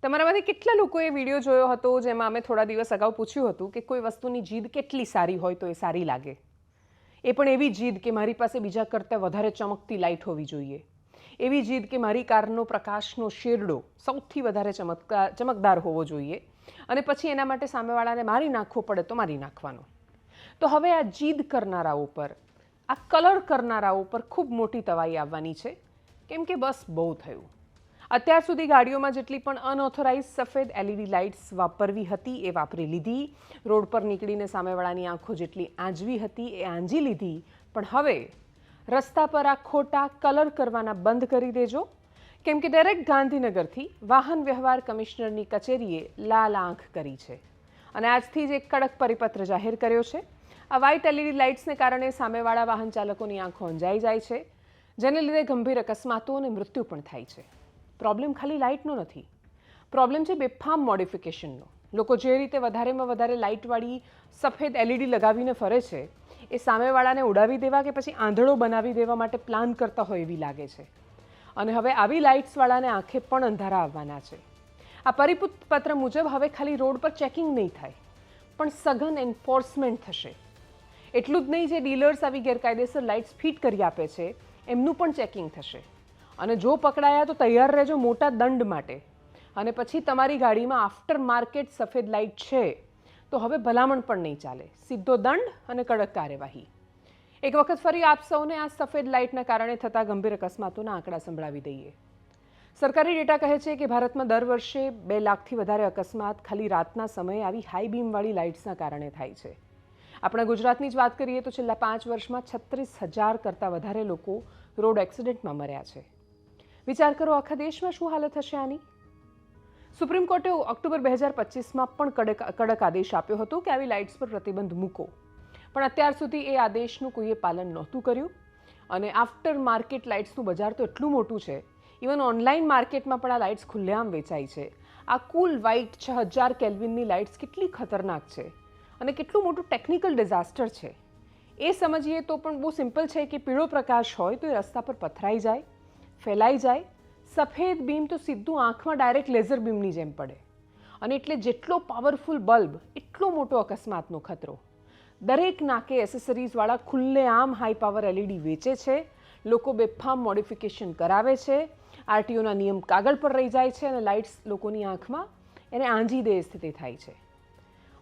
તમારામાંથી કેટલા લોકોએ વિડીયો જોયો હતો જેમાં અમે થોડા દિવસ અગાઉ પૂછ્યું હતું કે કોઈ વસ્તુની જીદ કેટલી સારી હોય તો એ સારી લાગે? એ પણ એવી જીદ કે મારી પાસે બીજા કરતાં વધારે ચમકતી લાઇટ હોવી જોઈએ, એવી જીદ કે મારી કારનો પ્રકાશનો શેરડો સૌથી વધારે ચમકદાર હોવો જોઈએ, અને પછી એના માટે સામેવાળાને મારી નાખવો પડે તો મારી નાખવાનો. તો હવે આ જીદ કરનારાઓ પર, આ કલર કરનારાઓ પર ખૂબ મોટી તવાઈ આવવાની છે, કેમ કે બસ બહુ થયું. અત્યાર સુધી ગાડીઓમાં જેટલી પણ અનઓથોરાઇઝ સફેદ એલઈડી લાઇટ્સ વાપરવી હતી એ વાપરી લીધી, રોડ પર નીકળીને સામેવાળાની આંખો જેટલી આંજવી હતી એ આંજી લીધી, પણ હવે રસ્તા પર આ ખોટા કલર કરવાના બંધ કરી દેજો, કેમ કે ડાયરેક્ટ ગાંધીનગરથી વાહન વ્યવહાર કમિશનરની કચેરીએ લાલ આંખ કરી છે અને આજથી જ એક કડક પરિપત્ર જાહેર કર્યો છે. આ વ્હાઇટ એલઈડી લાઇટ્સને કારણે સામેવાળા વાહન ચાલકોની આંખો અંજાઈ જાય છે, જેને લીધે ગંભીર અકસ્માતો અને મૃત્યુ પણ થાય છે. પ્રોબ્લેમ ખાલી લાઇટનો નથી, પ્રોબ્લેમ છે બેફામ મોડિફિકેશનનો. લોકો જે રીતે વધારેમાં વધારે લાઇટવાળી સફેદ એલઈડી લગાવીને ફરે છે, એ સામેવાળાને ઉડાવી દેવા કે પછી આંધળો બનાવી દેવા માટે પ્લાન કરતા હોય એવી લાગે છે. અને હવે આવી લાઇટ્સવાળાને આંખે પણ અંધારા આવવાના છે. આ પરિપત્ર મુજબ હવે ખાલી રોડ પર ચેકિંગ નહીં થાય, પણ સઘન એન્ફોર્સમેન્ટ થશે. એટલું જ નહીં, જે ડીલર્સ આવી ગેરકાયદેસર લાઇટ્સ ફિટ કરી આપે છે એમનું પણ ચેકિંગ થશે. અને જો પકડાયા તો તૈયાર રહેજો મોટા દંડ માટે. અને પછી તમારી ગાડીમાં આફ્ટર માર્કેટ સફેદ લાઇટ છે તો હવે ભલામણ પણ નહીં ચાલે, સીધો દંડ અને કડક કાર્યવાહી. એક વખત ફરી આપ સૌને આ સફેદ લાઇટના કારણે થતા ગંભીર અકસ્માતોના આંકડા સંભળાવી દઈએ. સરકારી ડેટા કહે છે કે ભારતમાં દર વર્ષે 2 લાખથી વધારે અકસ્માત ખાલી રાતના સમયે આવી હાઈ બીમવાળી લાઇટ્સના કારણે થાય છે. આપણા ગુજરાતની જ વાત કરીએ તો છેલ્લા 5 વર્ષમાં 36,000 કરતાં વધારે લોકો રોડ એક્સિડન્ટમાં મર્યા છે. વિચાર કરો, આખા દેશમાં શું હાલત હશે આની? સુપ્રીમ કોર્ટે ઓક્ટોબર 2025માં પણ કડક આદેશ આપ્યો હતો કે આવી લાઇટ્સ પર પ્રતિબંધ મૂકો, પણ અત્યાર સુધી એ આદેશનું કોઈએ પાલન નહોતું કર્યું. અને આફ્ટર માર્કેટ લાઇટ્સનું બજાર તો એટલું મોટું છે, ઇવન ઓનલાઈન માર્કેટમાં પણ આ લાઇટ્સ ખુલ્લેઆમ વેચાય છે. આ કુલ વ્હાઇટ 6000 કેલ્વિનની લાઇટ્સ કેટલી ખતરનાક છે અને કેટલું મોટું ટેકનિકલ ડિઝાસ્ટર છે એ સમજીએ તો પણ બહુ સિમ્પલ છે કે પીળો પ્રકાશ હોય તો એ રસ્તા પર પથરાઈ જાય, ફેલાઈ જાય. સફેદ બીમ તો સીધું આંખમાં ડાયરેક્ટ લેઝર બીમની જેમ પડે, અને એટલે જેટલો પાવરફુલ બલ્બ એટલો મોટો અકસ્માતનો ખતરો. દરેક નાકે એસેસરીઝવાળા ખુલ્લેઆમ હાઈ પાવર એલઈડી વેચે છે, લોકો બેફામ મોડિફિકેશન કરાવે છે, આરટીઓના નિયમ કાગળ પર રહી જાય છે અને લાઇટ્સ લોકોની આંખમાં એને આંજી દે સ્થિતિ થાય છે.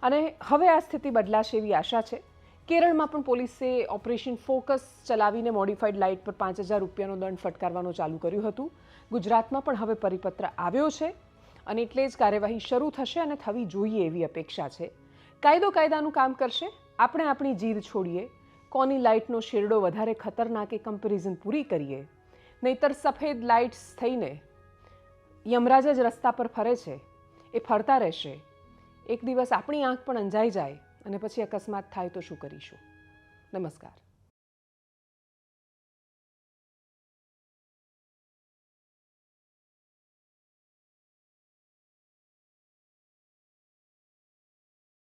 અને હવે આ સ્થિતિ બદલાશે એવી આશા છે. કેરળમાં પણ પોલીસે ઓપરેશન ફોકસ ચલાવીને મોડિફાઈડ લાઇટ પર 5,000 રૂપિયાનો દંડ ફટકારવાનું ચાલુ કર્યું હતું. ગુજરાતમાં પણ હવે પરિપત્ર આવ્યો છે અને એટલે જ કાર્યવાહી શરૂ થશે અને થવી જોઈએ એવી અપેક્ષા છે. કાયદો કાયદાનું કામ કરશે, આપણે આપણી જીદ છોડીએ, કોની લાઇટનો શેરડો વધારે ખતરનાક એ કમ્પેરિઝન પૂરી કરીએ. નહીતર સફેદ લાઇટ્સ થઈને યમરાજ જ રસ્તા પર ફરે છે, એ ફરતા રહેશે. એક દિવસ આપણી આંખ પણ અંજાઈ જાય અને પછી અકસ્માત થાય તો શું કરીશું? નમસ્કાર.